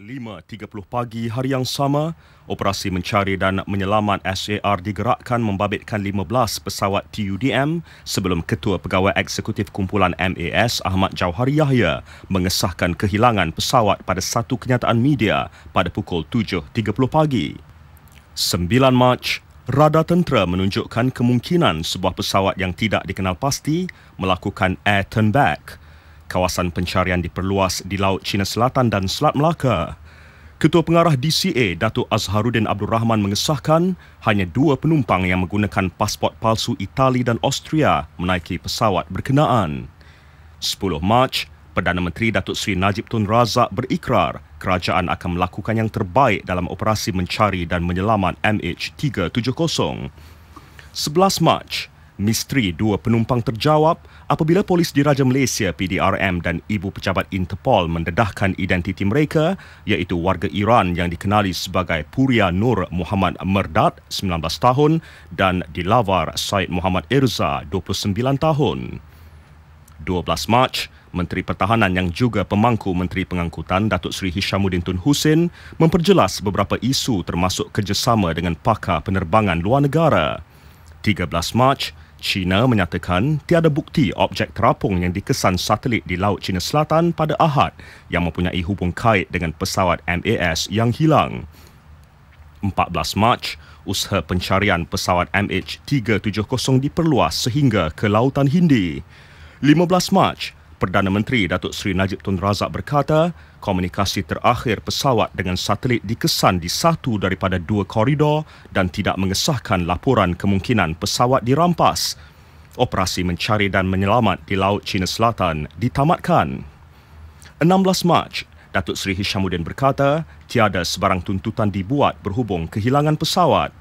5.30 pagi hari yang sama, operasi mencari dan menyelamat SAR digerakkan membabitkan 15 pesawat TUDM sebelum Ketua Pegawai Eksekutif Kumpulan MAS Ahmad Jauhari Yahya mengesahkan kehilangan pesawat pada satu kenyataan media pada pukul 7.30 pagi. 9 Mac, radar tentera menunjukkan kemungkinan sebuah pesawat yang tidak dikenal pasti melakukan air turn back. Kawasan pencarian diperluas di Laut Cina Selatan dan Selat Melaka. Ketua Pengarah DCA, Datuk Azharuddin Abdul Rahman mengesahkan hanya 2 penumpang yang menggunakan pasport palsu Itali dan Austria menaiki pesawat berkenaan. 10 Mac, Perdana Menteri Datuk Seri Najib Tun Razak berikrar kerajaan akan melakukan yang terbaik dalam operasi mencari dan menyelamat MH370. 11 Mac, misteri 2 penumpang terjawab apabila polis diraja Malaysia PDRM dan ibu pejabat Interpol mendedahkan identiti mereka iaitu warga Iran yang dikenali sebagai Puria Nur Muhammad Merdad 19 tahun dan Dilawar Said Muhammad Irza 29 tahun. 12 Mac, Menteri Pertahanan yang juga pemangku Menteri Pengangkutan Datuk Seri Hishamuddin Tun Hussein memperjelas beberapa isu termasuk kerjasama dengan pakar penerbangan luar negara. 13 Mac, China menyatakan tiada bukti objek terapung yang dikesan satelit di Laut Cina Selatan pada Ahad yang mempunyai hubung kait dengan pesawat MAS yang hilang. 14 Mac, usaha pencarian pesawat MH370 diperluas sehingga ke Lautan Hindi. 15 Mac, Perdana Menteri Datuk Seri Najib Tun Razak berkata, komunikasi terakhir pesawat dengan satelit dikesan di satu daripada 2 koridor dan tidak mengesahkan laporan kemungkinan pesawat dirampas. Operasi mencari dan menyelamat di Laut Cina Selatan ditamatkan. 16 Mac, Datuk Seri Hishamuddin berkata, tiada sebarang tuntutan dibuat berhubung kehilangan pesawat.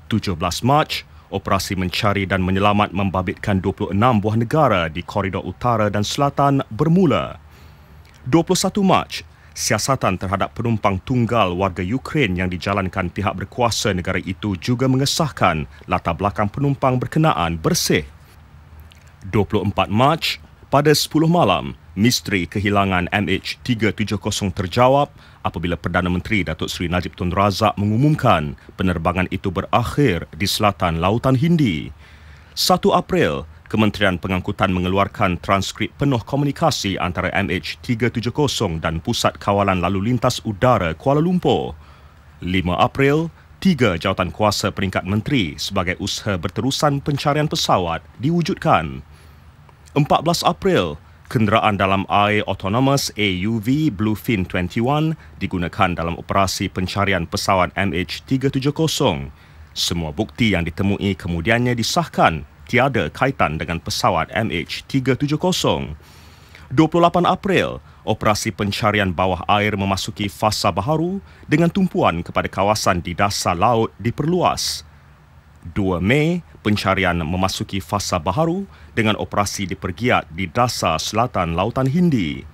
17 Mac, operasi mencari dan menyelamat membabitkan 26 buah negara di koridor utara dan selatan bermula. 21 Mac, siasatan terhadap penumpang tunggal warga Ukraine yang dijalankan pihak berkuasa negara itu juga mengesahkan latar belakang penumpang berkenaan bersih. 24 Mac, pada 10 malam, misteri kehilangan MH370 terjawab apabila Perdana Menteri Datuk Seri Najib Tun Razak mengumumkan penerbangan itu berakhir di selatan Lautan Hindi. 1 April, Kementerian Pengangkutan mengeluarkan transkrip penuh komunikasi antara MH370 dan Pusat Kawalan Lalu Lintas Udara Kuala Lumpur. 5 April, 3 jawatan kuasa peringkat menteri sebagai usaha berterusan pencarian pesawat diwujudkan. 14 April, kenderaan dalam air autonomous AUV Bluefin 21 digunakan dalam operasi pencarian pesawat MH370. Semua bukti yang ditemui kemudiannya disahkan tiada kaitan dengan pesawat MH370. 28 April, operasi pencarian bawah air memasuki fasa baharu dengan tumpuan kepada kawasan di dasar laut diperluas. 2 Mei, pencarian memasuki fasa baharu dengan operasi dipergiat di dasar selatan Lautan Hindi.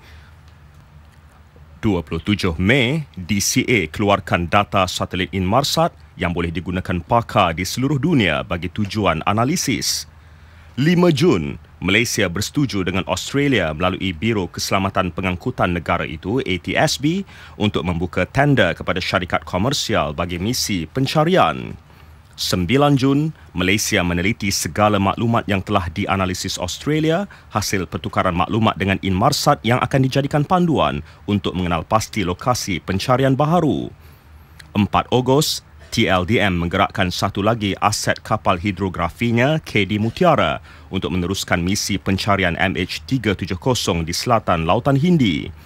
27 Mei, DCA keluarkan data satelit Inmarsat yang boleh digunakan pakar di seluruh dunia bagi tujuan analisis. 5 Jun, Malaysia bersetuju dengan Australia melalui Biro Keselamatan Pengangkutan Negara itu ATSB untuk membuka tender kepada syarikat komersial bagi misi pencarian. 9 Jun, Malaysia meneliti segala maklumat yang telah dianalisis Australia hasil pertukaran maklumat dengan Inmarsat yang akan dijadikan panduan untuk mengenal pasti lokasi pencarian baharu. 4 Ogos, TLDM menggerakkan satu lagi aset kapal hidrografinya KD Mutiara untuk meneruskan misi pencarian MH370 di selatan Lautan Hindi.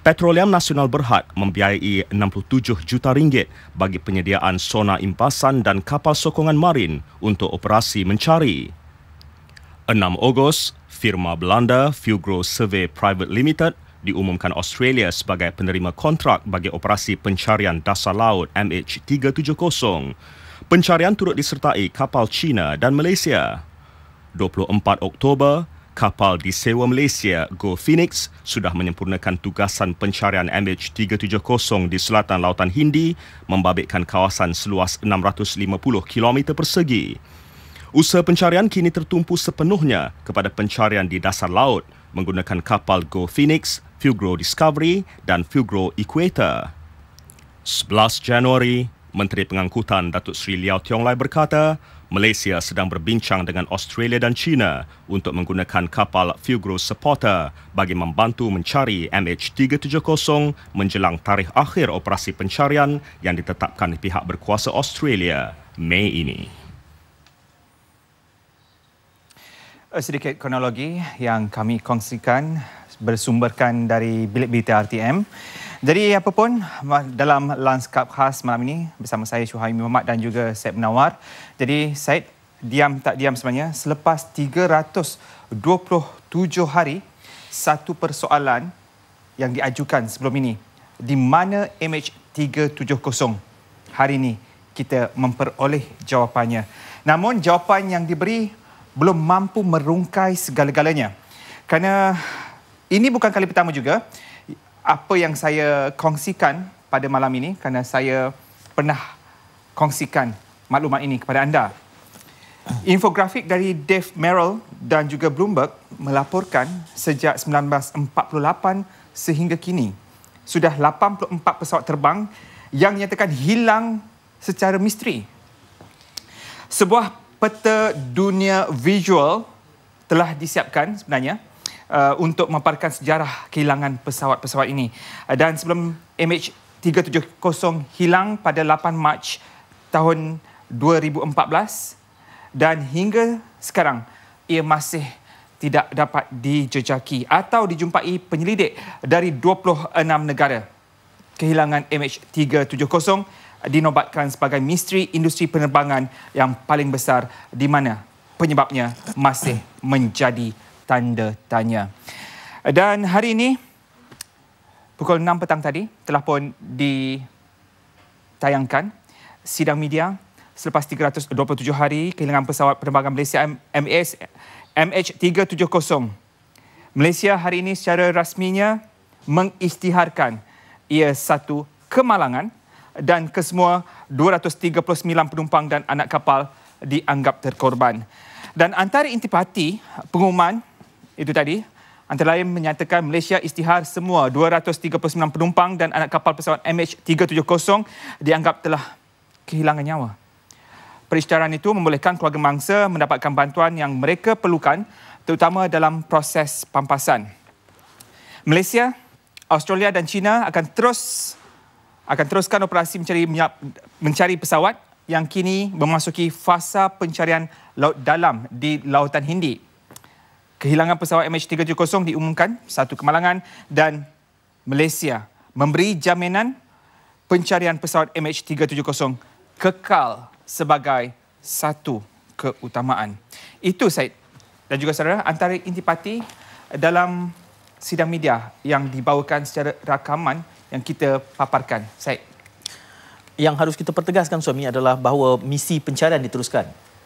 Petroleum Nasional Berhad membiayai 67 juta ringgit bagi penyediaan sonar impasan dan kapal sokongan marin untuk operasi mencari. 6 Ogos, firma Belanda Fugro Survey Private Limited diumumkan Australia sebagai penerima kontrak bagi operasi pencarian dasar laut MH370. Pencarian turut disertai kapal China dan Malaysia. 24 Oktober, kapal disewa Malaysia Go Phoenix sudah menyempurnakan tugasan pencarian MH370 di selatan Lautan Hindi membabitkan kawasan seluas 650 km persegi. Usaha pencarian kini tertumpu sepenuhnya kepada pencarian di dasar laut menggunakan kapal Go Phoenix, Fugro Discovery dan Fugro Equator. 11 Januari, Menteri Pengangkutan Datuk Seri Liau Tiong Lai berkata, Malaysia sedang berbincang dengan Australia dan China untuk menggunakan kapal Fugross Supporter bagi membantu mencari MH370 menjelang tarikh akhir operasi pencarian yang ditetapkan pihak berkuasa Australia Mei ini. Sedikit kronologi yang kami kongsikan bersumberkan dari Bilik Berita RTM. Jadi apa pun dalam lanskap khas malam ini bersama saya Syuhaimi Muhammad dan juga Syed Menawar. Jadi Syed diam tak diam sebenarnya selepas 327 hari satu persoalan yang diajukan sebelum ini. Di mana MH370? Hari ini kita memperoleh jawapannya. Namun jawapan yang diberi belum mampu merungkai segala-galanya. Kerana ini bukan kali pertama juga apa yang saya kongsikan pada malam ini, kerana saya pernah kongsikan maklumat ini kepada anda. Infografik dari Dave Merrill dan juga Bloomberg melaporkan sejak 1948 sehingga kini sudah 84 pesawat terbang yang nyatakan hilang secara misteri. Sebuah peta dunia visual telah disiapkan sebenarnya untuk memaparkan sejarah kehilangan pesawat-pesawat ini. Dan sebelum MH370 hilang pada 8 Mac tahun 2014 dan hingga sekarang ia masih tidak dapat dijejaki atau dijumpai penyelidik dari 26 negara. Kehilangan MH370 dinobatkan sebagai misteri industri penerbangan yang paling besar di mana penyebabnya masih menjadi tanda tanya. Dan hari ini pukul 6 petang tadi telah pun ditayangkan sidang media selepas 327 hari kehilangan pesawat penerbangan Malaysia MH370. Malaysia hari ini secara rasminya mengisytiharkan ia satu kemalangan dan kesemua 239 penumpang dan anak kapal dianggap terkorban. Dan antara intipati pengumuman itu tadi, antara lain menyatakan Malaysia isytihar semua 239 penumpang dan anak kapal pesawat MH370 dianggap telah kehilangan nyawa. Perisytiharan itu membolehkan keluarga mangsa mendapatkan bantuan yang mereka perlukan, terutama dalam proses pampasan. Malaysia, Australia dan China akan teruskan operasi mencari pesawat yang kini memasuki fasa pencarian laut dalam di Lautan Hindi. Kehilangan pesawat MH370 diumumkan satu kemalangan dan Malaysia memberi jaminan pencarian pesawat MH370 kekal sebagai satu keutamaan. Itu Syed dan juga saudara antara intipati dalam sidang media yang dibawakan secara rakaman yang kita paparkan. Syed. Yang harus kita pertegaskan suami adalah bahawa misi pencarian diteruskan.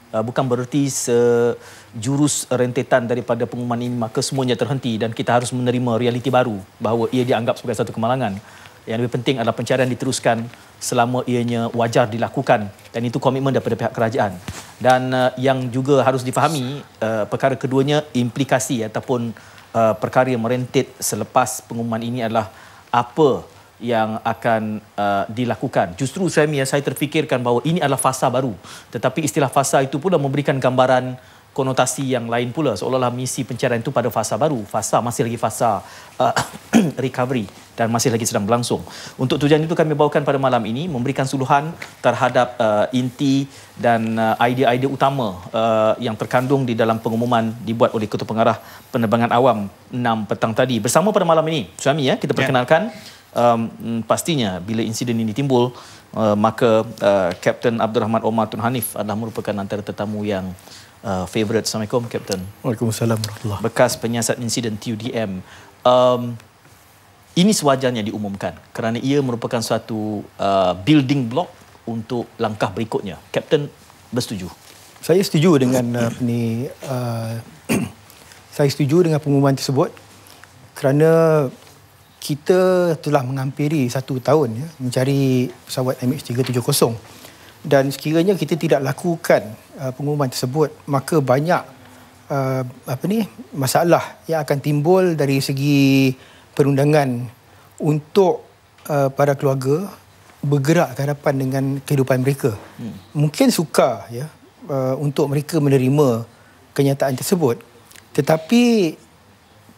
Bukan bererti sejurus rentetan daripada pengumuman ini maka semuanya terhenti dan kita harus menerima realiti baru bahawa ia dianggap sebagai satu kemalangan. Yang lebih penting adalah pencarian diteruskan selama ianya wajar dilakukan dan itu komitmen daripada pihak kerajaan. Dan yang juga harus difahami perkara keduanya implikasi ataupun perkara yang merentet selepas pengumuman ini adalah apa yang akan dilakukan. Justru saya terfikirkan bahawa ini adalah fasa baru. Tetapi istilah fasa itu pula memberikan gambaran konotasi yang lain pula. Seolah-olah misi pencarian itu pada fasa baru. Fasa masih lagi fasa recovery dan masih lagi sedang berlangsung. Untuk tujuan itu kami bawakan pada malam ini memberikan suluhan terhadap inti dan idea-idea utama yang terkandung di dalam pengumuman dibuat oleh Ketua Pengarah Penerbangan Awam 6 petang tadi. Bersama pada malam ini, suami kita perkenalkan pastinya bila insiden ini timbul maka Kapten Abdul Rahman Omar Tun Hanif adalah merupakan antara tetamu yang favourite. Assalamualaikum Kapten. Waalaikumsalam warahmatullahi. Bekas penyiasat insiden TUDM. Ini sewajarnya diumumkan kerana ia merupakan suatu building block untuk langkah berikutnya. Kapten bersetuju? Saya setuju dengan saya setuju dengan pengumuman tersebut kerana kita telah menghampiri 1 tahun mencari pesawat MH370 dan sekiranya kita tidak lakukan pengumuman tersebut maka banyak masalah yang akan timbul dari segi perundangan untuk para keluarga bergerak ke hadapan dengan kehidupan mereka. Mungkin sukar ya untuk mereka menerima kenyataan tersebut, tetapi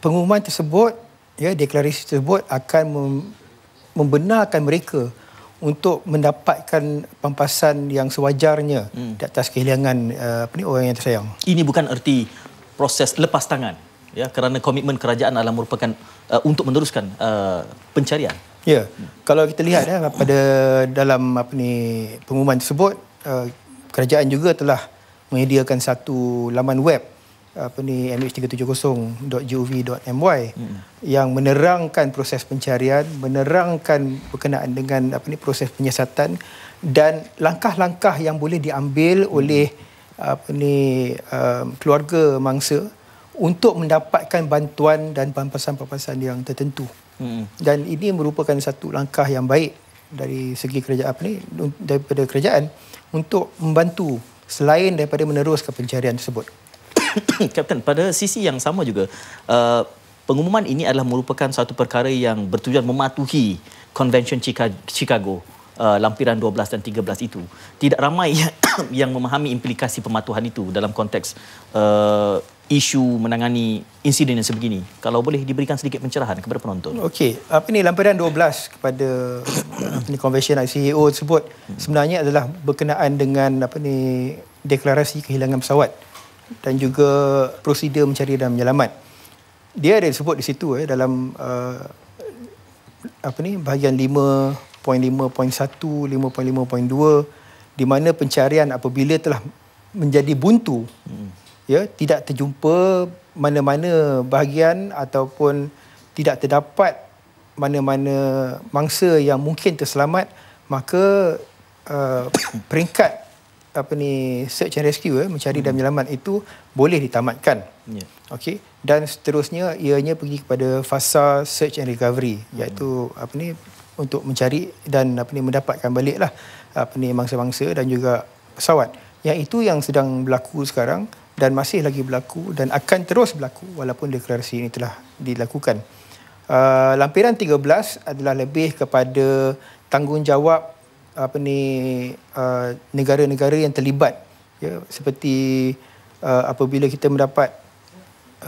pengumuman tersebut, ya, deklarasi tersebut akan membenarkan mereka untuk mendapatkan pampasan yang sewajarnya di atas kehilangan orang yang tersayang. Ini bukan erti proses lepas tangan, ya, kerana komitmen kerajaan adalah merupakan untuk meneruskan pencarian. Ya, kalau kita lihat pada dalam pengumuman tersebut, kerajaan juga telah menyediakan satu laman web mh370.gov.my yang menerangkan proses pencarian, menerangkan berkenaan dengan proses penyiasatan dan langkah-langkah yang boleh diambil oleh keluarga mangsa untuk mendapatkan bantuan dan pampasan-pampasan yang tertentu. Dan ini merupakan satu langkah yang baik dari segi kerajaan daripada kerajaan untuk membantu selain daripada meneruskan pencarian tersebut. Kapten, pada sisi yang sama juga, pengumuman ini adalah merupakan satu perkara yang bertujuan mematuhi Convention Chicago lampiran 12 dan 13 itu. Tidak ramai yang memahami implikasi pematuhan itu dalam konteks isu menangani insiden yang sebegini. Kalau boleh diberikan sedikit pencerahan kepada penonton. Okey, lampiran 12 kepada Convention ICAO tersebut sebenarnya adalah berkenaan dengan deklarasi kehilangan pesawat dan juga prosedur mencari dan menyelamat. Dia ada disebut di situ dalam bahagian 5.5.1, 5.5.2 di mana pencarian apabila telah menjadi buntu, ya, tidak terjumpa mana-mana bahagian ataupun tidak terdapat mana-mana mangsa yang mungkin terselamat, maka peringkat search and rescue, mencari dan menyelamat itu boleh ditamatkan. Okey, dan seterusnya ianya pergi kepada fasa search and recovery, iaitu untuk mencari dan mendapatkan baliklah mangsa-mangsa dan juga pesawat. Yang itu yang sedang berlaku sekarang dan masih lagi berlaku dan akan terus berlaku walaupun deklarasi ini telah dilakukan. Lampiran 13 adalah lebih kepada tanggungjawab negara-negara yang terlibat, ya, seperti apabila kita mendapat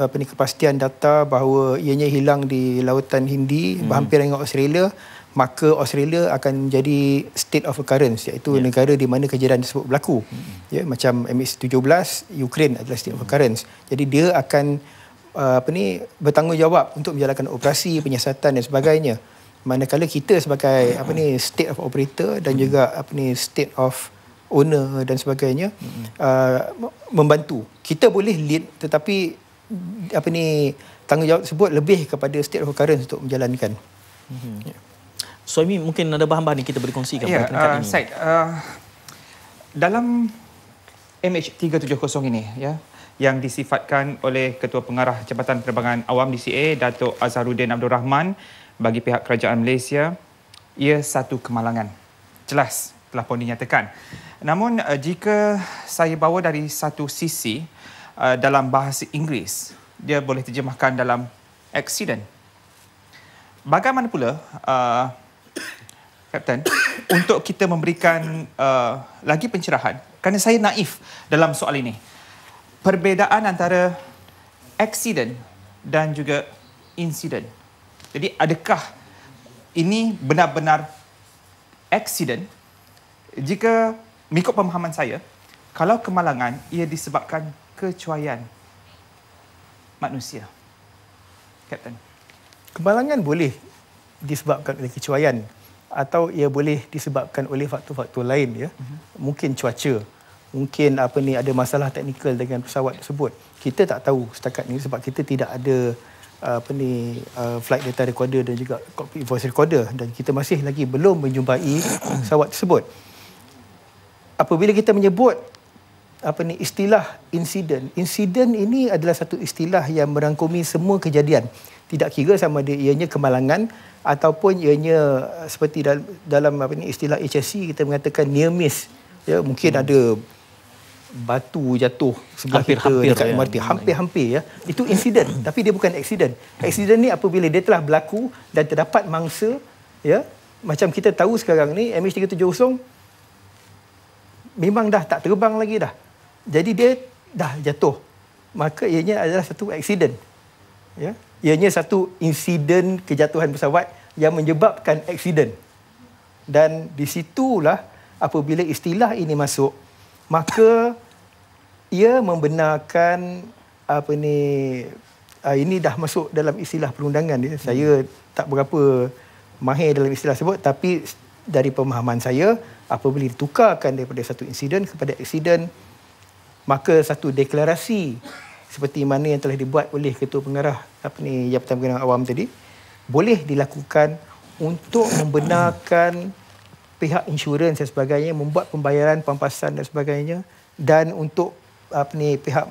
kepastian data bahawa ianya hilang di lautan Hindi berhampiran dengan Australia, maka Australia akan menjadi state of occurrence, iaitu negara di mana kejadian tersebut berlaku. Ya, macam MH17, Ukraine adalah state of occurrence. Jadi dia akan bertanggungjawab untuk menjalankan operasi penyiasatan dan sebagainya. Manakala kita sebagai state of operator dan juga state of owner dan sebagainya membantu. Kita boleh lead, tetapi tanggungjawab tersebut lebih kepada state of occurrence untuk menjalankan. Ya. Suami, mungkin ada bahan-bahan yang kita boleh kongsikan pada tingkat ini. Syed, dalam MH370 ini, ya, yang disifatkan oleh Ketua Pengarah Jabatan Penerbangan Awam DCA, Datuk Azharuddin Abdul Rahman, bagi pihak kerajaan Malaysia, ia satu kemalangan. Jelas telah pun dinyatakan. Namun jika saya bawa dari satu sisi, dalam bahasa Inggeris, dia boleh terjemahkan dalam accident. Bagaimana pula Kapten, untuk kita memberikan lagi pencerahan, kerana saya naif dalam soal ini. Perbezaan antara accident dan juga insiden. Jadi adakah ini benar-benar accident? Jika mengikut pemahaman saya, kalau kemalangan ia disebabkan kecuaian manusia. Kapten. Kemalangan boleh disebabkan oleh kecuaian atau ia boleh disebabkan oleh faktor-faktor lain, ya. Mungkin cuaca, mungkin ada masalah teknikal dengan pesawat tersebut. Kita tak tahu setakat ini sebab kita tidak ada flight data recorder dan juga cockpit voice recorder dan kita masih lagi belum menjumpai pesawat tersebut. Apabila kita menyebut istilah insiden ini adalah satu istilah yang merangkumi semua kejadian. Tidak kira sama ada ianya kemalangan ataupun ianya seperti dalam istilah HSC kita mengatakan near miss. Ya, mungkin ada batu jatuh sebelah kita dekat MRT, hampir-hampir, ya. Itu insiden, tapi dia bukan accident. Accident ni apabila dia telah berlaku dan terdapat mangsa, ya, macam kita tahu sekarang ni MH370 memang dah tak terbang lagi dah. Jadi dia dah jatuh. Maka ianya adalah satu aksiden. Ya. Ianya satu insiden kejatuhan pesawat yang menyebabkan aksiden. Dan di situlah apabila istilah ini masuk, maka ia membenarkan ini dah masuk dalam istilah perundangan dia. Saya tak berapa mahir dalam istilah tersebut, tapi dari pemahaman saya, apabila ditukarkan daripada satu insiden kepada aksiden, maka satu deklarasi seperti mana yang telah dibuat oleh Ketua Pengarah Jabatan Penerangan Awam tadi boleh dilakukan untuk membenarkan pihak insurans dan sebagainya membuat pembayaran pampasan dan sebagainya, dan untuk pihak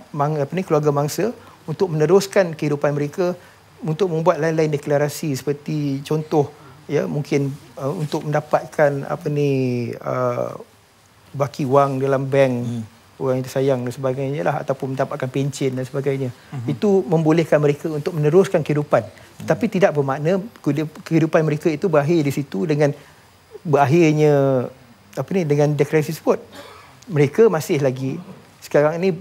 keluarga mangsa untuk meneruskan kehidupan mereka, untuk membuat lain-lain deklarasi seperti contoh ya mungkin untuk mendapatkan baki wang dalam bank orang yang tersayang dan sebagainya lah, ataupun mendapatkan pencen dan sebagainya. Itu membolehkan mereka untuk meneruskan kehidupan. Tapi tidak bermakna kehidupan mereka itu berakhir di situ dengan berakhirnya dengan deklarasi tersebut. Mereka masih lagi sekarang ini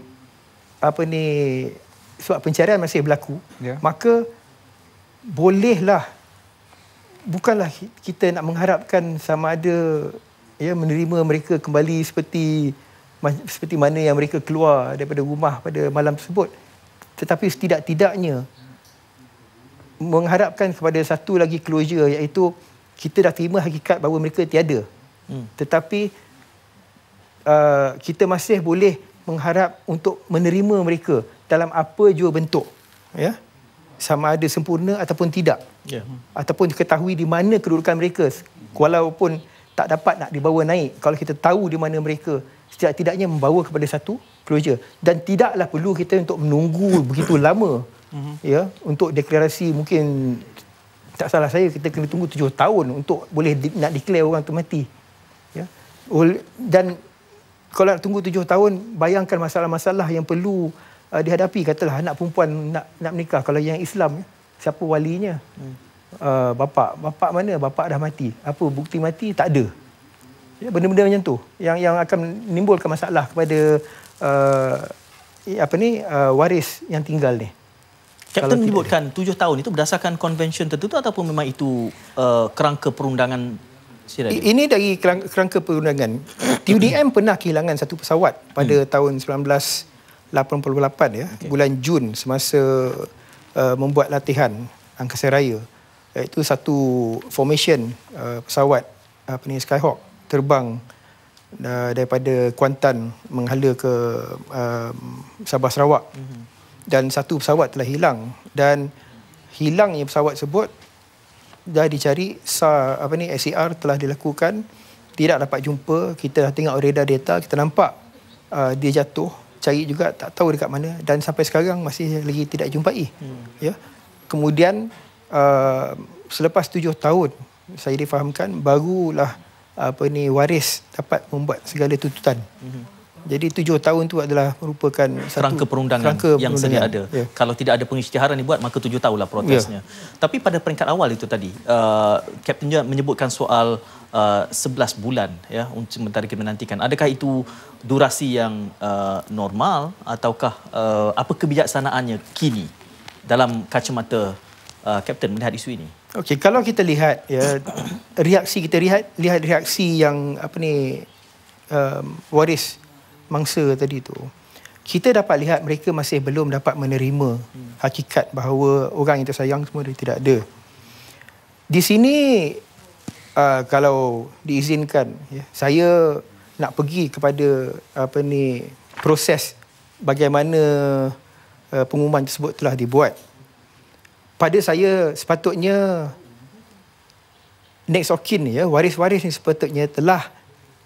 sebab pencarian masih berlaku, maka bolehlah, bukanlah kita nak mengharapkan sama ada menerima mereka kembali seperti mana yang mereka keluar daripada rumah pada malam tersebut, tetapi setidak-tidaknya mengharapkan kepada satu lagi closure, iaitu kita dah terima hakikat bahawa mereka tiada. Tetapi kita masih boleh mengharap untuk menerima mereka dalam apa jua bentuk, ya, sama ada sempurna ataupun tidak, ataupun ketahui di mana kedudukan mereka, walaupun tak dapat nak dibawa naik. Kalau kita tahu di mana mereka, setidak-tidaknya membawa kepada satu closure. Dan tidaklah perlu kita untuk menunggu begitu lama, ya, untuk deklarasi. Mungkin tak salah saya, kita kena tunggu 7 tahun untuk boleh nak declare orang tu mati, ya. Dan kalau nak tunggu 7 tahun, bayangkan masalah-masalah yang perlu dihadapi. Katalah anak perempuan nak menikah, kalau yang Islam, siapa walinya? Bapa mana? Bapa dah mati. Apa bukti mati? Tak ada. Ya, benda-benda macam tu yang akan menimbulkan masalah kepada waris yang tinggal ni. Kapten menyebutkan 7 tahun itu berdasarkan konvensyen tertentu ataupun memang itu kerangka perundangan? Ini dari kerangka perundangan. TUDM pernah kehilangan satu pesawat pada tahun 1988, ya, bulan Jun, semasa membuat latihan Angkasa Raya. Iaitu satu formation pesawat Skyhawk terbang daripada Kuantan menghala ke Sabah Sarawak. Dan satu pesawat telah hilang, dan hilangnya pesawat tersebut dah dicari. SAR telah dilakukan, tidak dapat jumpa. Kita dah tengok radar data, kita nampak dia jatuh, cari juga tak tahu dekat mana, dan sampai sekarang masih lagi tidak jumpai. Ya. Kemudian selepas 7 tahun, saya difahamkan barulah waris dapat membuat segala tuntutan. Jadi 7 tahun tu adalah merupakan kerangka perundangan yang sedia ada. Ya. Kalau tidak ada pengisytiharan dibuat, maka 7 tahunlah protesnya. Tapi pada peringkat awal itu tadi, Kapten menyebutkan soal 11 bulan, ya, untuk sementara kita menantikan. Adakah itu durasi yang normal, ataukah apa kebijaksanaannya kini dalam kacamata Kapten melihat isu ini? Okey, kalau kita lihat, ya, reaksi kita lihat reaksi yang waris mangsa tadi tu, kita dapat lihat mereka masih belum dapat menerima hakikat bahawa orang yang tersayang semua tidak ada. Di sini kalau diizinkan, ya, saya nak pergi kepada proses bagaimana pengumuman tersebut telah dibuat. Pada saya, sepatutnya next of kin, ya, waris-waris ni sepatutnya telah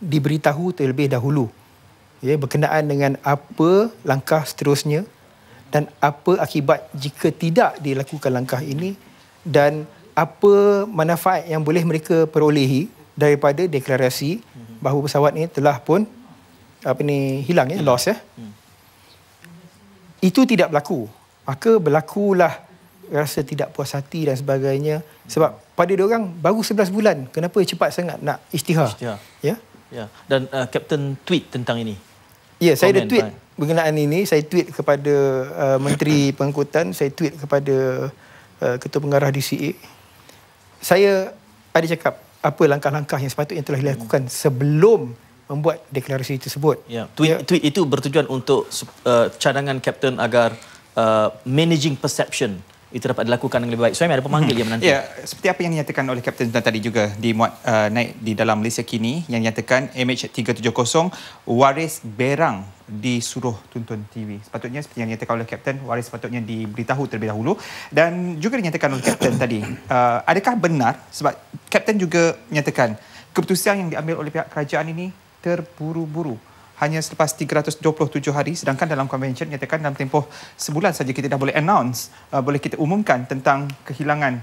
diberitahu terlebih dahulu, ya, berkenaan dengan apa langkah seterusnya dan apa akibat jika tidak dilakukan langkah ini, dan apa manfaat yang boleh mereka perolehi daripada deklarasi bahawa pesawat ini telah pun hilang, loss, ya. Itu tidak berlaku. Maka berlakulah rasa tidak puas hati dan sebagainya. Sebab pada diorang baru 11 bulan. Kenapa cepat sangat nak isytihar? Ya. Ya. Dan Kapten tweet tentang ini. Ya, saya ada tweet berkenaan ini. Saya tweet kepada Menteri Pengangkutan, saya tweet kepada Ketua Pengarah DCA. Saya ada cakap apa langkah-langkah yang sepatutnya telah dilakukan sebelum membuat deklarasi tersebut. Ya, tweet itu bertujuan untuk cadangan Kapten agar managing perception itu dapat dilakukan dengan lebih baik. Soalnya ada pemanggil yang menanti. Ya, seperti apa yang dinyatakan oleh Kapten tadi juga dimuat naik di dalam Malaysia Kini yang dinyatakan MH370 waris berang disuruh tonton TV. Sepatutnya seperti yang dinyatakan oleh Kapten, waris sepatutnya diberitahu terlebih dahulu. Dan juga dinyatakan oleh Kapten tadi, adakah benar sebab Kapten juga menyatakan keputusan yang diambil oleh pihak kerajaan ini terburu-buru. Hanya selepas 327 hari, sedangkan dalam konvensyen nyatakan dalam tempoh sebulan saja kita dah boleh announce, boleh kita umumkan tentang kehilangan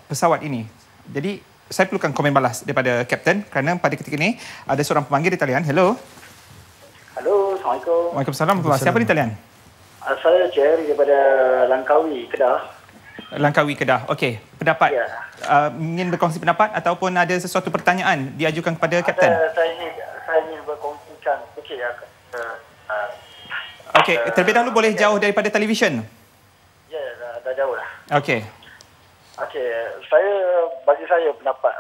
pesawat ini. Jadi saya perlukan komen balas daripada Kapten kerana pada ketika ini ada seorang pemanggil di talian. Hello. Halo, Assalamualaikum. Waalaikumsalam. Siapa di talian? Saya Jerry daripada Langkawi, Kedah. Langkawi, Kedah. Okey, pendapat. Ya. Ingin berkongsi pendapat ataupun ada sesuatu pertanyaan diajukan kepada Kapten? Saya ingin berkongsikan sikit ya. Okey, terlebih dahulu boleh jauh daripada televisyen? Ya, dah jauh dah. Okey. Okey, bagi saya pendapat,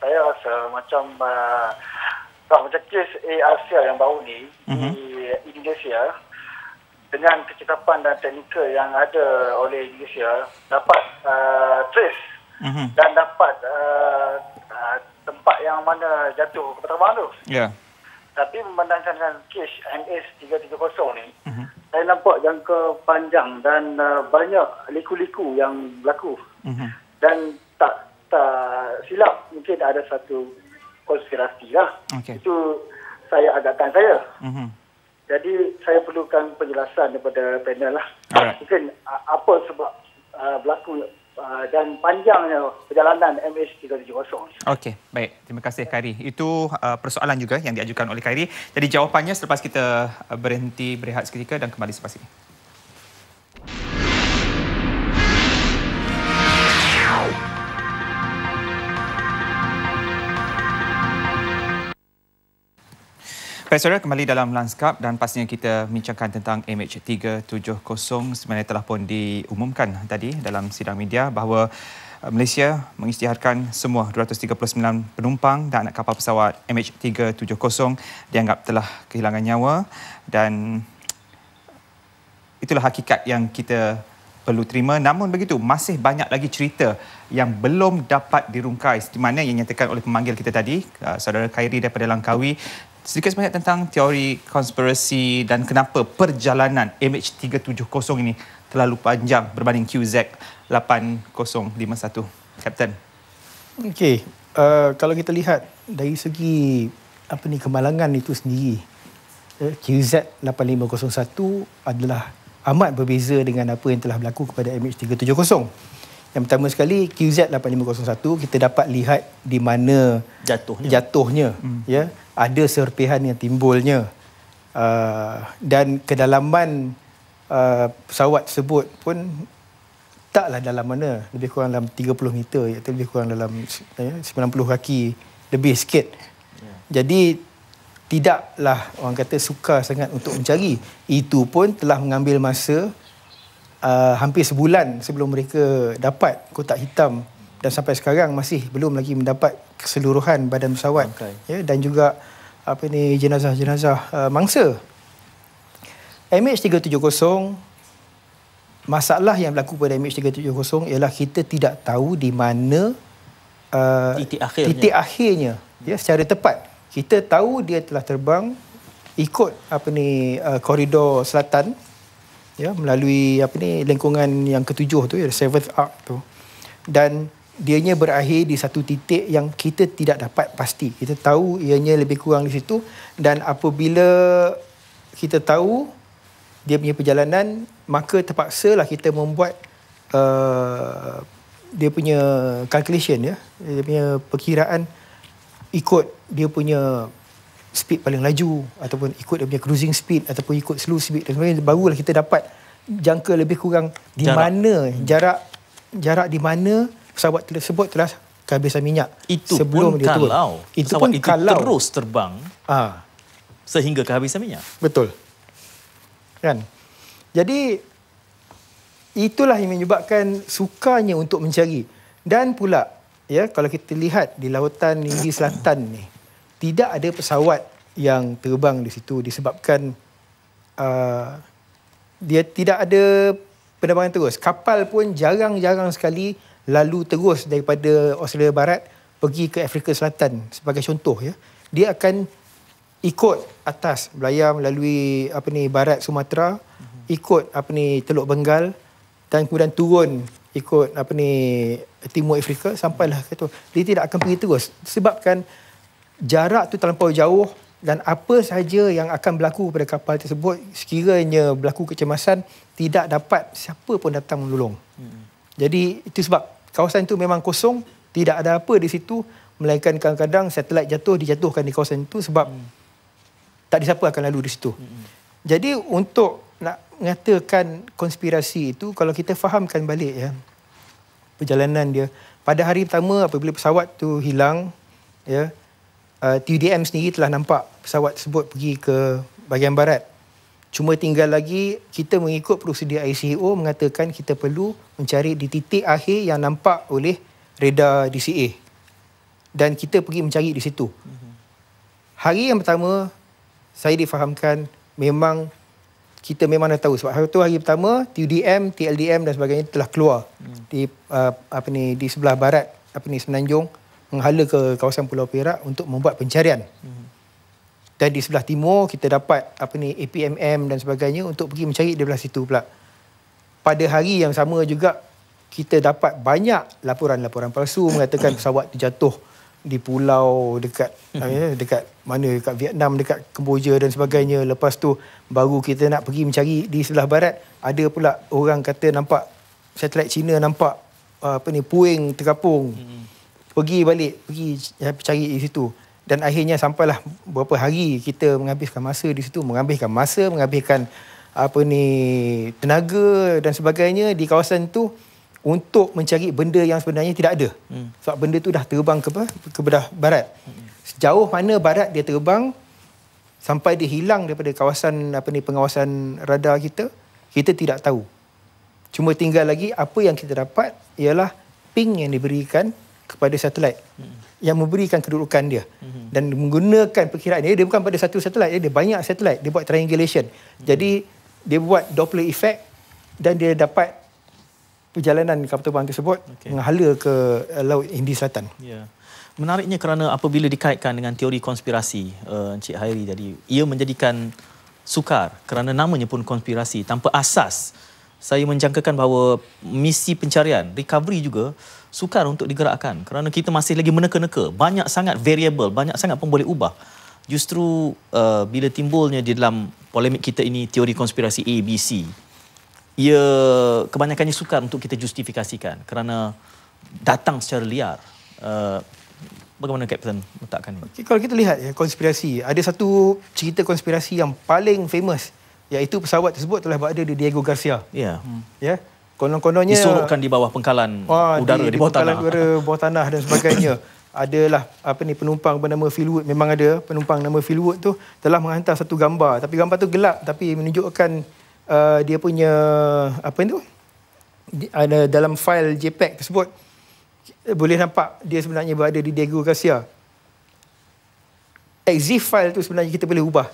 saya rasa macam kes ARCL yang baru ni di Indonesia, dengan kecekapan dan teknikal yang ada oleh Indonesia, dapat trace dan dapat tempat yang mana jatuh kapal terbang tu. Ya. Tapi memandangkan dengan kes NS370 ni, saya nampak jangka panjang dan banyak liku-liku yang berlaku. Dan tak silap, mungkin ada satu konspirasi lah. Okay. Itu saya agakkan saya. Jadi saya perlukan penjelasan daripada panel lah. Alright. Mungkin apa sebab berlaku dan panjangnya perjalanan MH370. Okey, baik. Terima kasih Khairi. Itu persoalan juga yang diajukan oleh Khairi. Jadi jawapannya selepas kita berhenti berehat seketika dan kembali selepas ini. Baik saudara, kembali dalam Lanskap dan pastinya kita bincangkan tentang MH370. Sebenarnya telah pun diumumkan tadi dalam sidang media bahawa Malaysia mengisytiharkan semua 239 penumpang dan anak kapal pesawat MH370 dianggap telah kehilangan nyawa, dan itulah hakikat yang kita perlu terima. Namun begitu, masih banyak lagi cerita yang belum dapat dirungkai, seperti mana yang dinyatakan oleh pemanggil kita tadi, saudara Khairi daripada Langkawi, sedikit sebanyak tentang teori konspirasi dan kenapa perjalanan MH370 ini terlalu panjang berbanding QZ8051. Kapten. Okey, kalau kita lihat dari segi kemalangan itu sendiri, QZ8501 adalah amat berbeza dengan apa yang telah berlaku kepada MH370. Yang pertama sekali, QZ8501 kita dapat lihat di mana jatuhnya. Ya, ada serpihan yang timbulnya, dan kedalaman pesawat tersebut pun taklah dalam mana, lebih kurang dalam 30 meter, iaitu lebih kurang dalam 90 kaki lebih sikit. Jadi tidaklah orang kata sukar sangat untuk mencari. Itu pun telah mengambil masa hampir sebulan sebelum mereka dapat kotak hitam, dan sampai sekarang masih belum lagi mendapat keseluruhan badan pesawat, ya, dan juga jenazah-jenazah mangsa. MH370, masalah yang berlaku pada MH370 ialah kita tidak tahu di mana titik akhirnya, ya, secara tepat. Kita tahu dia telah terbang ikut koridor selatan, ya, melalui lengkungan yang ketujuh tu, ya, 7th arc tu, dan dianya berakhir di satu titik yang kita tidak dapat pasti. Kita tahu ianya lebih kurang di situ, dan apabila kita tahu dia punya perjalanan, maka terpaksalah kita membuat dia punya calculation, ya, dia punya perkiraan ikut dia punya speed paling laju, ataupun ikut dia punya cruising speed, ataupun ikut slow speed, dan sebagainya, barulah kita dapat jangka lebih kurang di mana jarak di mana pesawat tersebut telah kehabisan minyak Itu sebelum pun dia turun. kalau pesawat itu terus terbang sehingga kehabisan minyak. Betul. Kan? Jadi itulah yang menyebabkan sukanya untuk mencari. Dan pula ya, kalau kita lihat di lautan Hindi Selatan ni, tidak ada pesawat yang terbang di situ disebabkan dia tidak ada penerbangan terus. Kapal pun jarang-jarang sekali lalu terus daripada Australia Barat pergi ke Afrika Selatan sebagai contoh ya. Dia akan ikut atas belayar melalui barat Sumatera, ikut Teluk Bengal dan kemudian turun ikut Timur Afrika sampailah ke tu. Dia tidak akan pergi terus sebabkan jarak tu terlampau jauh dan apa sahaja yang akan berlaku pada kapal tersebut, sekiranya berlaku kecemasan, tidak dapat siapa pun datang menolong. Jadi itu sebab kawasan itu memang kosong, tidak ada apa di situ, melainkan kadang-kadang satelit dijatuhkan di kawasan itu sebab tak ada siapa akan lalu di situ. Jadi untuk nak mengatakan konspirasi itu, kalau kita fahamkan balik ya perjalanan dia, pada hari pertama apabila pesawat tu hilang ya, TUDM sendiri telah nampak pesawat tersebut pergi ke bahagian barat. Cuma tinggal lagi kita mengikut prosedur ICAO mengatakan kita perlu mencari di titik akhir yang nampak oleh radar DCA. Dan kita pergi mencari di situ. Hari yang pertama saya difahamkan kita memang dah tahu sebab hari pertama TUDM, TLDM dan sebagainya telah keluar di di sebelah barat Semenanjung, menghala ke kawasan Pulau Perak untuk membuat pencarian. Dan di sebelah timur kita dapat APMM dan sebagainya untuk pergi mencari di belah situ pula. Pada hari yang sama juga kita dapat banyak laporan-laporan palsu mengatakan pesawat terjatuh di pulau dekat dekat Vietnam, dekat Kemboja dan sebagainya. Lepas tu baru kita nak pergi mencari di sebelah barat, ada pula orang kata nampak satelit Cina nampak puing terkapung. Pergi cari di situ. Dan akhirnya sampailah beberapa hari kita menghabiskan masa di situ, menghabiskan tenaga dan sebagainya di kawasan tu untuk mencari benda yang sebenarnya tidak ada. Sebab benda tu dah terbang ke belah barat. Sejauh mana barat dia terbang sampai dia hilang daripada kawasan pengawasan radar kita tidak tahu. Cuma tinggal lagi apa yang kita dapat ialah ping yang diberikan kepada satelit yang memberikan kedudukan dia dan menggunakan perkiraan dia bukan pada satu satelit, dia banyak satelit, dia buat triangulation. Jadi dia buat Doppler effect dan dia dapat perjalanan kapal terbang tersebut menghala ke Laut Hindi Selatan. Ya. Menariknya kerana apabila dikaitkan dengan teori konspirasi Encik Hairi tadi, ia menjadikan sukar kerana namanya pun konspirasi tanpa asas. Saya menjangkakan bahawa misi pencarian, recovery juga sukar untuk digerakkan kerana kita masih lagi meneka-neka. Banyak sangat variable, banyak sangat pun boleh ubah. Justru bila timbulnya di dalam polemik kita ini teori konspirasi A, B, C, ia kebanyakannya sukar untuk kita justifikasikan kerana datang secara liar. Bagaimana Kapten letakkan ini? Okay, kalau kita lihat ya, konspirasi, ada satu cerita konspirasi yang paling famous, iaitu pesawat tersebut telah berada di Diego Garcia. Ya. Ya. Konon-kononnya disorokkan di bawah pengkalan udara di bawah tanah. Udara bawah tanah dan sebagainya. Adalah penumpang bernama Phil Wood, memang ada penumpang nama Phil Wood tu telah menghantar satu gambar, tapi gambar tu gelap tapi menunjukkan dia punya ada dalam fail JPEG tersebut boleh nampak dia sebenarnya berada di Diego Garcia. EXIF file tu sebenarnya kita boleh ubah.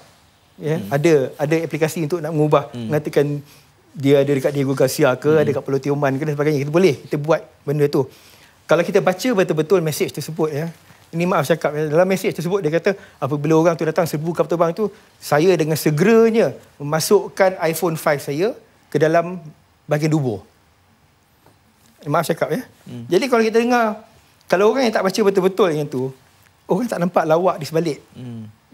Ya, ada aplikasi untuk nak mengubah, mengatakan dia ada dekat Diego Garcia ke, ada kat Pulau Tioman ke dan sebagainya. Kita buat benda tu. Kalau kita baca betul-betul mesej tersebut ya. Ini maaf cakap ya, dalam mesej tersebut dia kata apabila orang tu datang serbu kapal terbang tu, saya dengan segeranya memasukkan iPhone 5 saya ke dalam bahagian dubur. Maaf cakap ya. Jadi kalau kita dengar, kalau orang yang tak baca betul-betul yang tu, orang tak nampak lawak di sebalik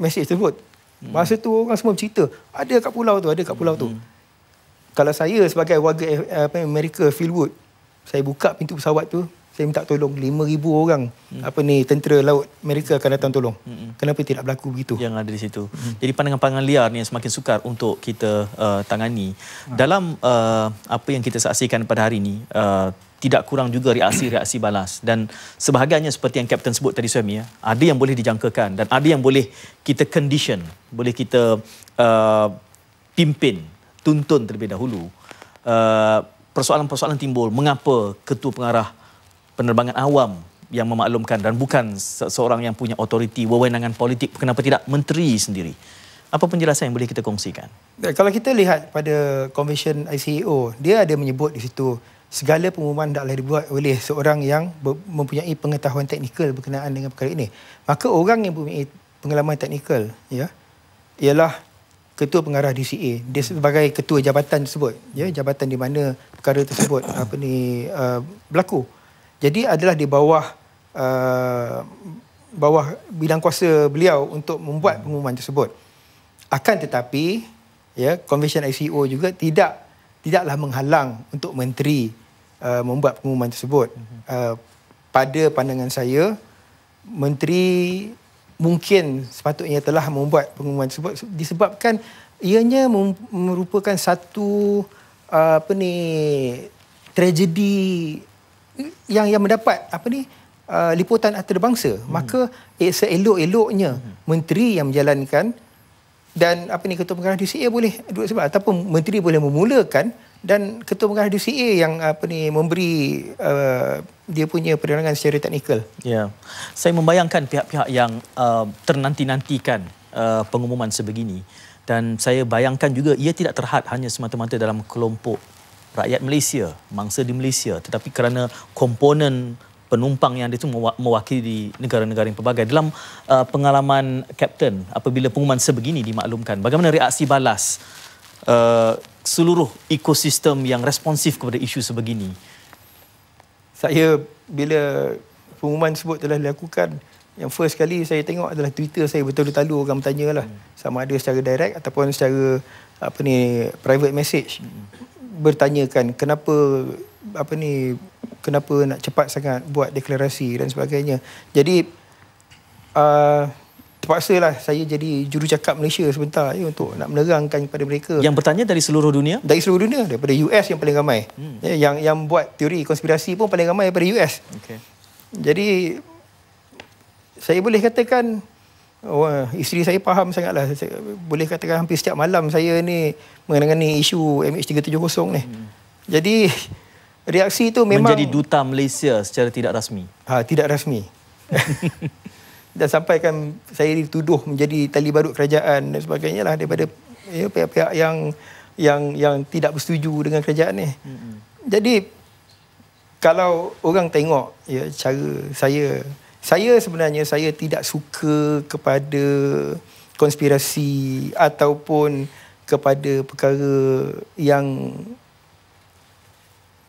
mesej tersebut. Masa tu orang semua bercerita, ada kat pulau tu, ada kat pulau tu. Kalau saya sebagai warga Amerika, Phil Wood, saya buka pintu pesawat tu, saya minta tolong 5,000 orang tentera laut Amerika akan datang tolong. Kenapa tidak berlaku begitu? Yang ada di situ. Jadi pandangan-pandangan liar ni yang semakin sukar untuk kita tangani. Dalam apa yang kita saksikan pada hari ini, tidak kurang juga reaksi-reaksi balas, dan sebahagiannya seperti yang Kapten sebut tadi Suhaimi, ada yang boleh dijangkakan dan ada yang boleh kita condition, boleh kita pimpin, tuntun terlebih dahulu. Persoalan-persoalan timbul, mengapa ketua pengarah penerbangan awam yang memaklumkan dan bukan seorang yang punya otoriti, wewenangan politik, kenapa tidak menteri sendiri? Apa penjelasan yang boleh kita kongsikan? Kalau kita lihat pada Convention ICAO, dia ada menyebut di situ segala pengumuman tak boleh dibuat oleh seorang yang mempunyai pengetahuan teknikal berkenaan dengan perkara ini. Maka orang yang mempunyai pengalaman teknikal ialah ketua pengarah DCA. Dia sebagai ketua jabatan tersebut, jabatan di mana perkara tersebut berlaku. Jadi adalah di bawah bidang kuasa beliau untuk membuat pengumuman tersebut. Akan tetapi Convention ICAO juga tidaklah menghalang untuk menteri membuat pengumuman tersebut. Pada pandangan saya, menteri mungkin sepatutnya telah membuat pengumuman tersebut disebabkan ianya merupakan satu tragedi yang mendapat liputan antarabangsa. Maka seelok-eloknya menteri yang menjalankan dan ketua pengarah DCA boleh duduk sebab, ataupun menteri boleh memulakan dan ketua pengarah DCA yang memberi dia punya penerangan secara teknikal. Ya, saya membayangkan pihak-pihak yang ternanti-nantikan pengumuman sebegini, dan saya bayangkan juga ia tidak terhad hanya semata-mata dalam kelompok rakyat Malaysia, mangsa di Malaysia, tetapi kerana komponen penumpang yang ada itu mewakili negara-negara yang pelbagai. Dalam pengalaman Kapten, apabila pengumuman sebegini dimaklumkan, bagaimana reaksi balas seluruh ekosistem yang responsif kepada isu sebegini? Saya bila pengumuman tersebut telah dilakukan, yang first kali saya tengok adalah Twitter saya, betul-betul orang bertanya lah, sama ada secara direct ataupun secara private message, bertanyakan kenapa kenapa nak cepat sangat buat deklarasi dan sebagainya. Jadi terpaksalah saya jadi jurucakap Malaysia sebentar untuk nak menerangkan kepada mereka. Yang bertanya dari seluruh dunia? Dari seluruh dunia, daripada US yang paling ramai. Yang buat teori konspirasi pun paling ramai daripada US. Jadi saya boleh katakan isteri saya faham sangatlah. Saya boleh katakan hampir setiap malam saya ni mengenai isu MH370 ni. Jadi reaksi itu memang menjadi duta Malaysia secara tidak rasmi. Tidak rasmi. Dan sampaikan saya dituduh menjadi tali barut kerajaan dan sebagainya lah daripada pihak-pihak yang tidak bersetuju dengan kerajaan ni. Jadi kalau orang tengok cara saya sebenarnya saya tidak suka kepada konspirasi ataupun kepada perkara yang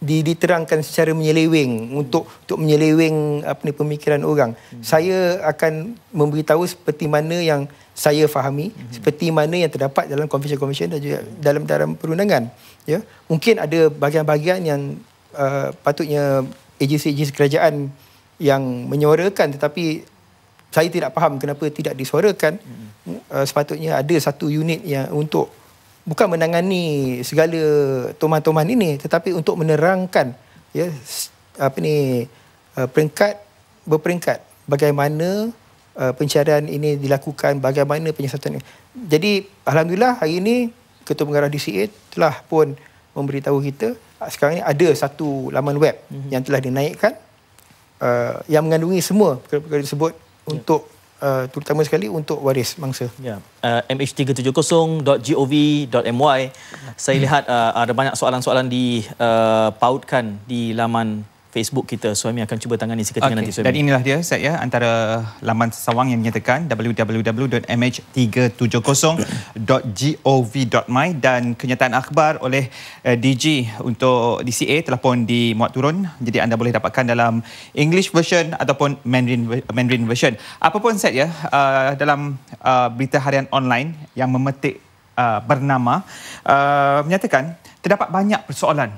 diterangkan secara menyeleweng untuk menyeleweng pemikiran orang. Saya akan memberitahu seperti mana yang saya fahami, seperti mana yang terdapat dalam convention dan juga dalam perundangan. Mungkin ada bahagian-bahagian yang patutnya agensi-agensi kerajaan yang menyuarakan, tetapi saya tidak faham kenapa tidak disuarakan. Sepatutnya ada satu unit yang untuk bukan menangani segala toman-toman ini, tetapi untuk menerangkan berperingkat bagaimana pencarian ini dilakukan, bagaimana penyiasatan ini. Jadi alhamdulillah hari ini Ketua Pengarah DCA telah pun memberitahu kita sekarang ini ada satu laman web yang telah dinaikkan yang mengandungi semua perkara-perkara tersebut untuk terutama sekali untuk waris mangsa. mh370.gov.my. Saya lihat ada banyak soalan-soalan dipautkan di laman Facebook kita. Suhaimi akan cuba tangani seketika nanti, Suhaimi. Dan inilah dia, Ustaz, antara laman sesawang yang menyatakan www.mh370.gov.my, dan kenyataan akhbar oleh DG untuk DCA telah pun dimuat turun. Jadi anda boleh dapatkan dalam English version ataupun Mandarin version. Apapun, Ustaz, dalam berita harian online yang memetik bernama menyatakan terdapat banyak persoalan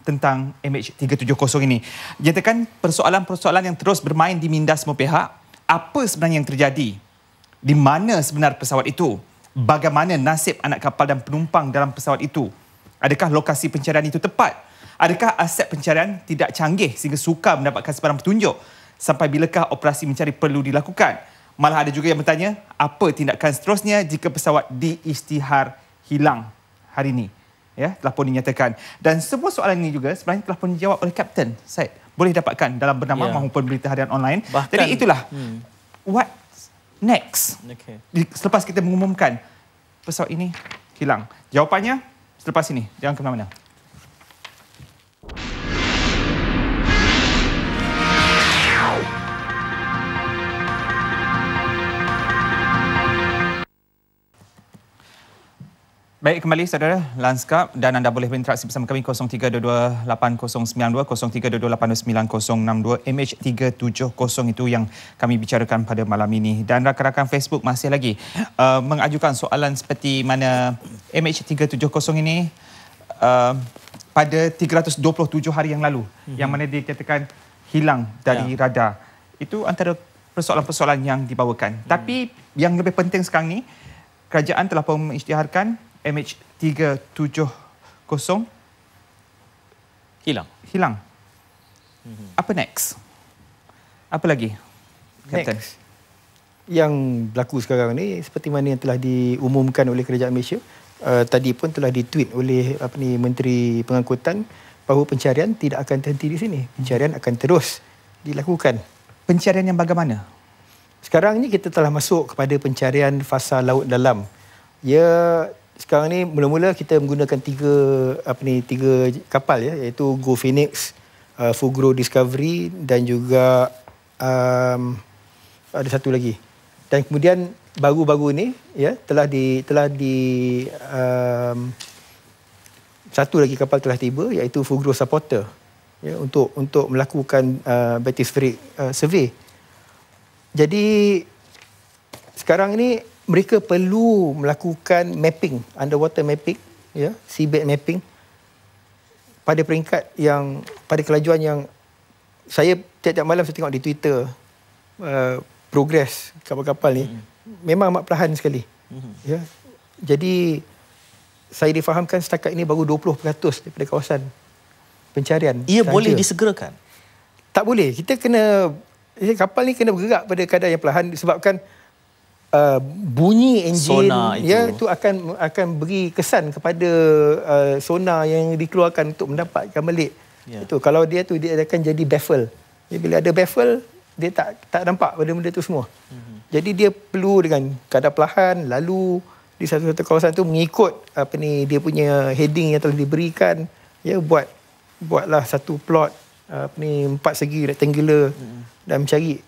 tentang MH370 ini. Nyatakan persoalan-persoalan yang terus bermain di minda semua pihak. Apa sebenarnya yang terjadi? Di mana sebenar pesawat itu? Bagaimana nasib anak kapal dan penumpang dalam pesawat itu? Adakah lokasi pencarian itu tepat? Adakah aset pencarian tidak canggih sehingga sukar mendapatkan sebarang petunjuk? Sampai bilakah operasi mencari perlu dilakukan? Malah ada juga yang bertanya, apa tindakan seterusnya jika pesawat diisytihar hilang hari ini? Ya, telah pun dinyatakan. Dan semua soalan ini juga sebenarnya telah pun dijawab oleh Kapten Syed. Boleh dapatkan dalam bernama maupun berita harian online. Bahkan, jadi itulah what next. Okay. Selepas kita mengumumkan pesawat ini hilang. Jawapannya selepas ini. Jangan ke mana-mana. Baik, kembali saudara Lanskap dan anda boleh berinteraksi bersama kami 03228092, 0322809062. MH370 itu yang kami bicarakan pada malam ini. Dan rakan-rakan Facebook masih lagi mengajukan soalan seperti mana MH370 ini pada 327 hari yang lalu yang mana dikatakan hilang dari radar. Itu antara persoalan-persoalan yang dibawakan. Tapi yang lebih penting sekarang ni, kerajaan telah pun mengisytiharkan MH370 hilang. Apa next? Apa lagi, Kapten? Next, yang berlaku sekarang ni seperti mana yang telah diumumkan oleh kerajaan Malaysia, tadi pun telah ditweet oleh Menteri Pengangkutan bahawa pencarian tidak akan terhenti di sini. Pencarian akan terus dilakukan. Pencarian yang bagaimana? Sekarang ni kita telah masuk kepada pencarian fasa laut dalam. Sekarang ni mula-mula kita menggunakan tiga kapal ya, iaitu Go Phoenix, Fugro Discovery dan juga ada satu lagi. Dan kemudian baru-baru ni ya telah di satu lagi kapal telah tiba, iaitu Fugro Supporter ya, untuk melakukan bathyspheric survey. Jadi sekarang ini mereka perlu melakukan mapping, underwater mapping, ya, seabed mapping pada peringkat yang, pada kelajuan yang saya tiap-tiap malam saya tengok di Twitter progres kapal-kapal ni memang amat perlahan sekali. Ya. Jadi saya difahamkan setakat ini baru 20% daripada kawasan pencarian. Ia boleh disegerakan? Tak boleh. Kita kena, kapal ni kena bergerak pada kadar yang perlahan disebabkan bunyi enjin itu akan beri kesan kepada sonar yang dikeluarkan untuk mendapatkan balik. Itu kalau dia akan jadi baffle. Bila ada baffle, dia tak nampak benda-benda itu semua. Jadi dia perlu dengan kadar perlahan lalu di satu-satu kawasan tu mengikut dia punya heading yang telah diberikan, ya, buatlah satu plot 4 segi rectangular dan mencari.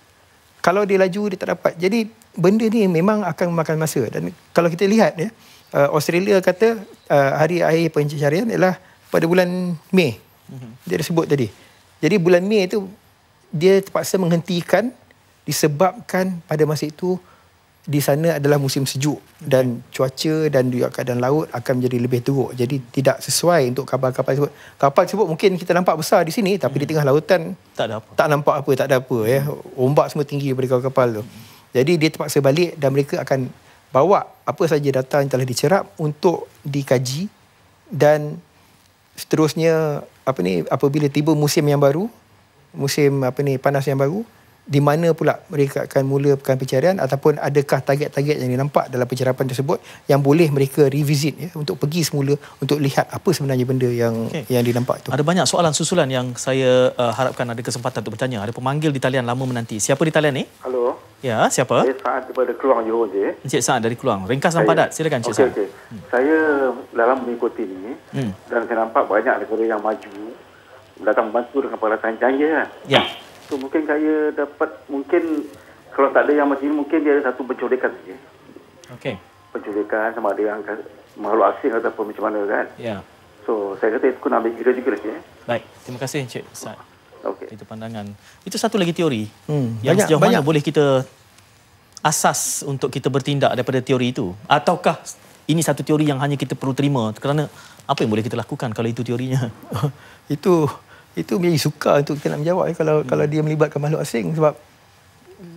Kalau dia laju dia tak dapat. Jadi benda ni memang akan memakan masa. Dan kalau kita lihat ya, Australia kata hari akhir pencarian ialah pada bulan Mei. Dia sebut tadi. Jadi bulan Mei itu dia terpaksa menghentikan disebabkan pada masa itu di sana adalah musim sejuk dan cuaca dan juga keadaan laut akan menjadi lebih teruk. Jadi tidak sesuai untuk kapal-kapal tersebut. Kapal tersebut mungkin kita nampak besar di sini tapi di tengah lautan tak nampak apa, tak ada apa ya. Ombak semua tinggi daripada kapal-kapal tu. Jadi dia terpaksa balik dan mereka akan bawa apa saja data yang telah dicerap untuk dikaji dan seterusnya apabila tiba musim yang baru, musim panas yang baru, di mana pula mereka akan mulakan pencarian ataupun adakah target-target yang dinampak dalam pencarian tersebut yang boleh mereka revisit ya, untuk pergi semula untuk lihat apa sebenarnya benda yang dinampak itu. Ada banyak soalan susulan yang saya harapkan ada kesempatan untuk bertanya. Ada pemanggil di talian lama menanti. Siapa di talian ni? Halo. Ya, siapa? Saya Saad daripada Keluang, Johor je. Encik Saad dari Keluang. Ringkas dan padat. Silakan Encik Saad. Okey. Saya dalam mengikuti ni dan saya nampak banyak negara yang maju datang membantu dengan peralatan canggih kan. Ya. So mungkin saya dapat, mungkin kalau tak ada yang macam ni, mungkin dia ada satu penculikan saja. Okey. Penculikan sama ada yang makhluk asing ataupun macam mana kan. Ya. So saya kata itu kena ambil kira juga lagi. Baik, terima kasih Encik Saad. Okey. Itu pandangan. Itu satu lagi teori. Banyak, Yang sejauh mana boleh kita asas untuk kita bertindak daripada teori itu? Ataukah ini satu teori yang hanya kita perlu terima, kerana apa yang boleh kita lakukan kalau itu teorinya? Itu menjadi sukar untuk kita nak menjawab kalau dia melibatkan makhluk asing, sebab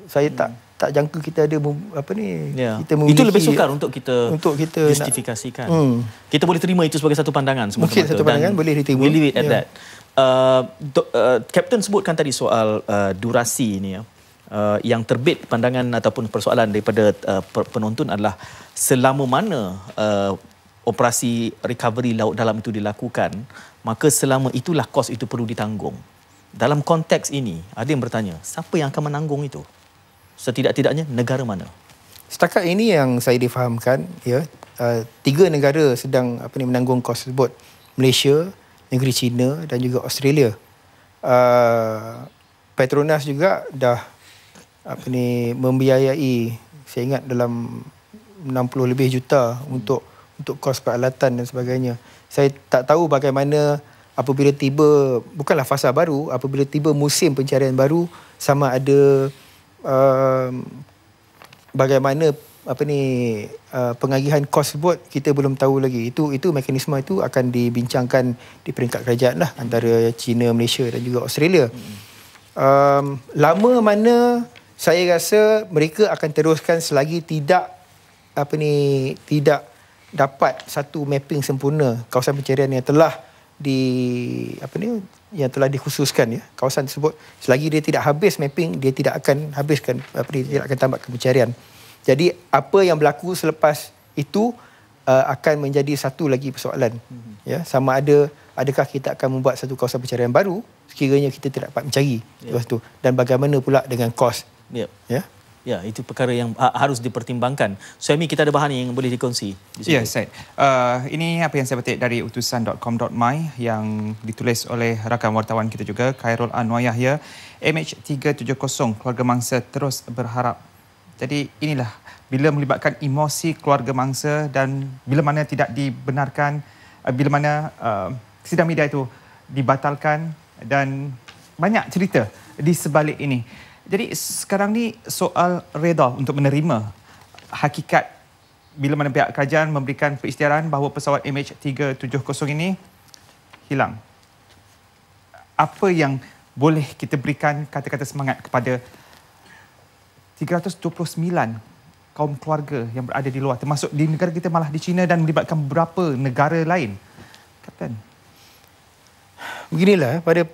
saya tak jangka kita ada kita memiliki, itu lebih sukar untuk kita justifikasikan. Kita boleh terima itu sebagai satu pandangan semata-mata. Mungkin satu pandangan boleh diterima. We leave it at that. Kapten sebutkan tadi soal durasi ini ya. Yang terbit pandangan ataupun persoalan daripada penonton adalah selama mana operasi recovery laut dalam itu dilakukan, maka selama itulah kos itu perlu ditanggung. Dalam konteks ini, ada yang bertanya, siapa yang akan menanggung itu? Setidak-tidaknya negara mana? Setakat ini yang saya difahamkan, ya, 3 negara sedang menanggung kos tersebut. Malaysia, negeri China dan juga Australia. Petronas juga dah membiayai, saya ingat dalam 60 lebih juta untuk kos peralatan dan sebagainya. Saya tak tahu bagaimana apabila tiba, bukanlah fasa baru, apabila tiba musim pencarian baru, sama ada bagaimana pengagihan kos tersebut, kita belum tahu lagi. Itu mekanisme itu akan dibincangkan di peringkat kerajaan lah, antara China, Malaysia dan juga Australia. Lama mana, saya rasa mereka akan teruskan selagi tidak dapat satu mapping sempurna kawasan pencarian yang telah yang telah dikhususkan, ya. Kawasan tersebut, selagi dia tidak habis mapping, dia tidak akan habiskan tidak akan tamatkan pencarian. Jadi apa yang berlaku selepas itu akan menjadi satu lagi persoalan, ya. Sama adakah kita akan membuat satu kawasan pencarian baru sekiranya kita tidak dapat mencari lepas tu, dan bagaimana pula dengan kos. Ya, itu perkara yang harus dipertimbangkan. Suhaimi, kita ada bahan yang boleh dikongsi? Ya, Syed. Ini apa yang saya petik dari utusan.com.my yang ditulis oleh rakan wartawan kita juga, Khairul Anwar Yahya. MH370, keluarga mangsa terus berharap. Jadi inilah, bila melibatkan emosi keluarga mangsa dan bila mana tidak dibenarkan, bila mana sidang media itu dibatalkan, dan banyak cerita di sebalik ini. Jadi sekarang ni soal reda untuk menerima hakikat bila mana pihak kerajaan memberikan peristiaraan bahawa pesawat MH370 ini hilang. Apa yang boleh kita berikan kata-kata semangat kepada 329 kaum keluarga yang berada di luar, termasuk di negara kita, malah di China, dan melibatkan beberapa negara lain? Kapten. Beginilah, pada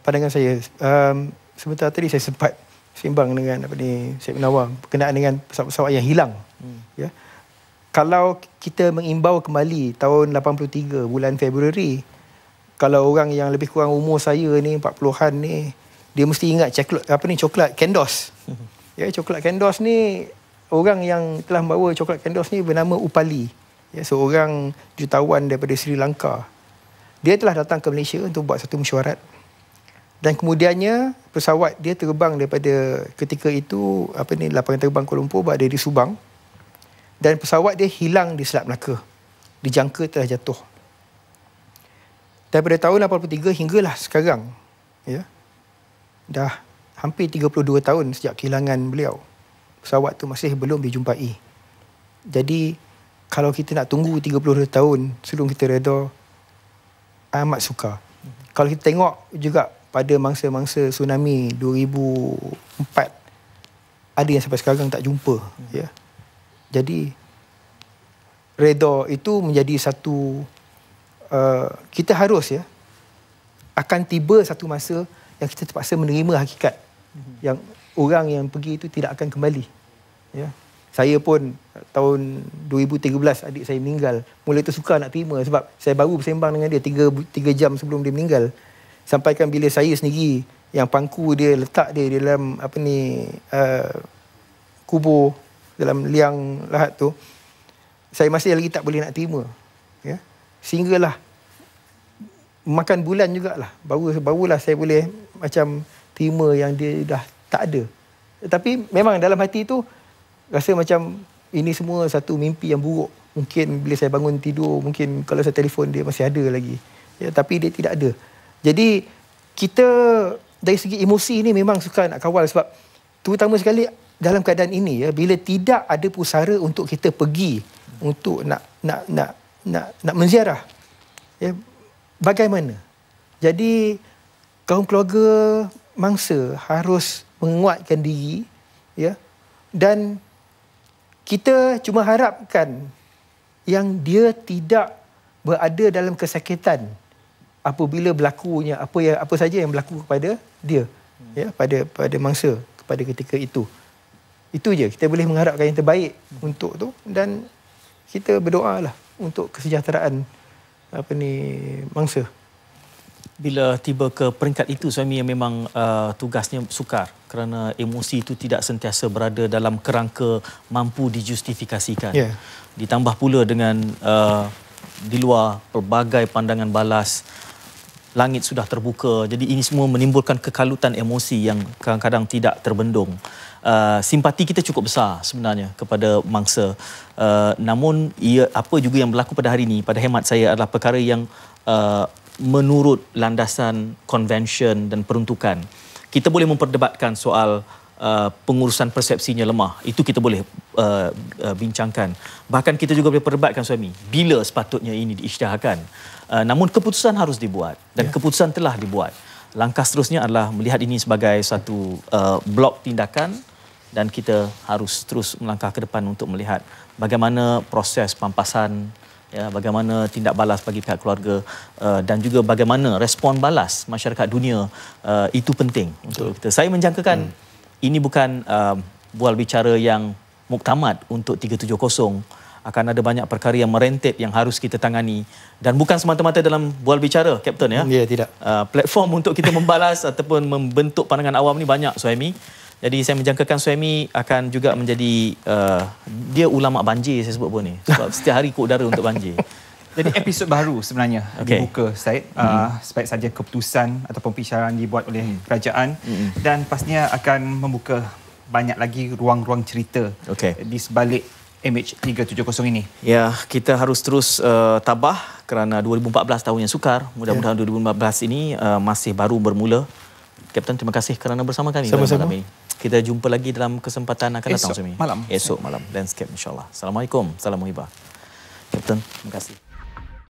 pandangan saya, sebentar tadi saya sempat sembang dengan Syed Munawar berkenaan dengan pesawat-pesawat yang hilang. Ya. Kalau kita mengimbau kembali tahun 83 bulan Februari, kalau orang yang lebih kurang umur saya ni, 40-an ni, dia mesti ingat coklat Kandos. Ya, coklat Kandos ni, orang yang telah membawa coklat Kandos ni bernama Upali. Ya, seorang jutawan daripada Sri Lanka. Dia telah datang ke Malaysia untuk buat satu mesyuarat. Dan kemudiannya pesawat dia terbang daripada ketika itu lapangan terbang Kuala Lumpur berada di Subang, dan pesawat dia hilang di Selat Melaka, dijangka telah jatuh. Daripada tahun 83 hinggalah sekarang, ya, dah hampir 32 tahun sejak kehilangan beliau, pesawat tu masih belum dijumpai. Jadi kalau kita nak tunggu 32 tahun sebelum kita reda, amat sukar. Kalau kita tengok juga pada mangsa-mangsa tsunami 2004, ada yang sampai sekarang tak jumpa. Ya. Jadi reda itu menjadi satu, kita harus, ya, akan tiba satu masa yang kita terpaksa menerima hakikat yang orang yang pergi itu tidak akan kembali. Ya. Saya pun tahun 2013 adik saya meninggal. Mula itu sukar nak terima sebab saya baru bersembang dengan dia 3 jam sebelum dia meninggal. Sampaikan bila saya sendiri yang pangku dia letak dia dalam kubur dalam liang lahat tu, saya masih lagi tak boleh nak terima. Ya. Sehinggalah makan bulan jugalah barulah saya boleh macam terima yang dia dah tak ada. Tetapi memang dalam hati tu rasa macam ini semua satu mimpi yang buruk. Mungkin bila saya bangun tidur, mungkin kalau saya telefon dia masih ada lagi. Ya, tapi dia tidak ada. Jadi kita dari segi emosi ni memang suka nak kawal, sebab terutama sekali dalam keadaan ini, ya, bila tidak ada pusara untuk kita pergi untuk nak menziarah. Ya, bagaimana? Jadi kaum keluarga mangsa harus menguatkan diri, ya, dan kita cuma harapkan yang dia tidak berada dalam kesakitan apabila berlakunya apa saja yang berlaku kepada dia, ya, pada mangsa, kepada ketika itu. Itu je, kita boleh mengharapkan yang terbaik untuk tu, dan kita berdoalah untuk kesejahteraan mangsa. Bila tiba ke peringkat itu, suami yang memang tugasnya sukar kerana emosi itu tidak sentiasa berada dalam kerangka mampu dijustifikasikan. Yeah. Ditambah pula dengan di luar pelbagai pandangan balas, langit sudah terbuka. Jadi ini semua menimbulkan kekalutan emosi yang kadang-kadang tidak terbendung. Simpati kita cukup besar sebenarnya kepada mangsa. Namun apa juga yang berlaku pada hari ini, pada hemat saya, adalah perkara yang menurut landasan konvensyen dan peruntukan. Kita boleh memperdebatkan soal pengurusan persepsinya lemah. Itu kita boleh bincangkan. Bahkan kita juga boleh perdebatkan, suami, bila sepatutnya ini diisytiharkan. Namun keputusan harus dibuat, dan keputusan telah dibuat. Langkah seterusnya adalah melihat ini sebagai satu blok tindakan, dan kita harus terus melangkah ke depan untuk melihat bagaimana proses pampasan, ya, bagaimana tindak balas bagi pihak keluarga, dan juga bagaimana respon balas masyarakat dunia. Itu penting untuk kita. Saya menjangkakan ini bukan bual bicara yang muktamad untuk 370. Akan ada banyak perkara yang merentet yang harus kita tangani, dan bukan semata-mata dalam bual bicara, Kapten, ya. Ya, tidak. Platform untuk kita membalas ataupun membentuk pandangan awam ni banyak, Suhaimi. Jadi saya menjangkakan Suhaimi akan juga menjadi dia ulama banjir, saya sebut pun ni. Sebab setiap hari ikut udara untuk banjir. Jadi episod baru sebenarnya dibuka, Syed. Sebaik saja keputusan ataupun pembicaraan dibuat oleh kerajaan, dan pastinya akan membuka banyak lagi ruang-ruang cerita di sebalik MH370 ini. Ya, kita harus terus tabah kerana 2014 tahun yang sukar. Mudah-mudahan 2014 ini masih baru bermula. Kapten, terima kasih kerana bersama kami. Sama-sama. Kita jumpa lagi dalam kesempatan akan datang, Suami. Malam. Esok malam. Landscape, insyaAllah. Assalamualaikum. Salam muhibah. Kapten, terima kasih.